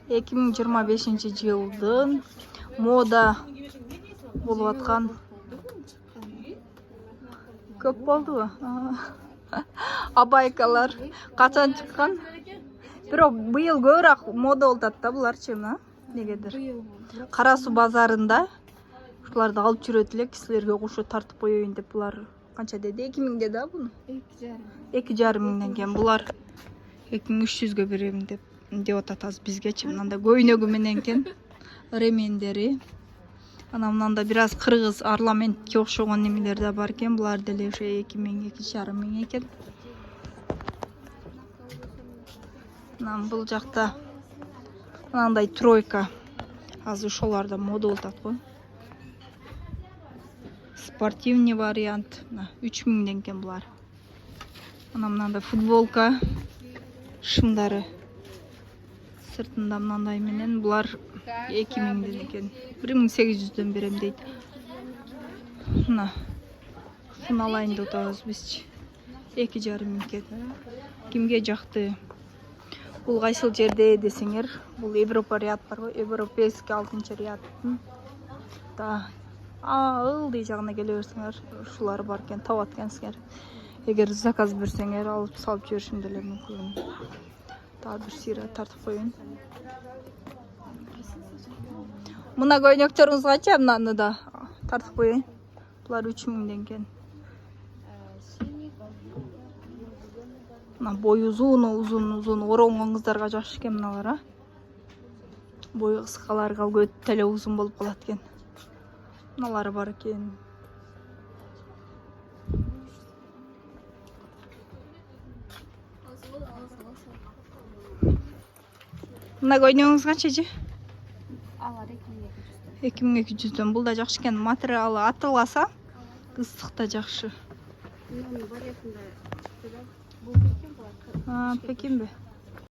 2025-жылдын мода болуп аткан көп болдубу? Абайкалар качан чыккан? Бирок быйыл көбүрөөк мода болуп атат да буларчы, негедир. Кара суу базарында ушуларды алып жүрөт элек, силерге кошо тартып коеюн деп. Булар канча деди? 2000 деди буну? 2,5 миңден кийин булар 2300гө берем деп атат азыр бизгечи. Мындай көйнөгү менен экен, ремендери. Анан мында бир аз кыргыз парламентке окшогон немелер да бар экен. Булар деле ошо 2000, 2,5 миң экен. Анан бул жакта мындай тройка. Азыр ошоларда мода болуп атат го. Спортивный вариант 3000ден экен булар. Анан мындай футболка шымдары. Сыртында мындай менен булар 2000ден экен. 1800дөн берем дейт. Мына шуну алайын деп атабыз бизчи. 2,5 миң экен. Кимге жакты? Бул кайсыл жерде десеңер, бул Европа ряд бар го, европейский 6-ряд. Да. Ылдый жагына келе берсеңер, ушулар бар экен, таап аткансыңар. Эгер заказ берсеңер, алып салып жиберишим деле мүмкүн. Дагы бир сыйра тартып коеюн. Мына көйнөктөрүңүз канча? Мынаны да тартып коеюн. Булар 3000ден экен. Мына бой uzun оронгон кыздарга жакшы экен мыналар, Бою кыскаларга өтө эле узун болуп калат экен. Мыналар бар экен. Мына көйнөгүңүз канчачы? Алар 2200дөн. Бул да жакшы экен. Материалы атыласа, ысык да жакшы. Мынанын вариантында Пекин бе?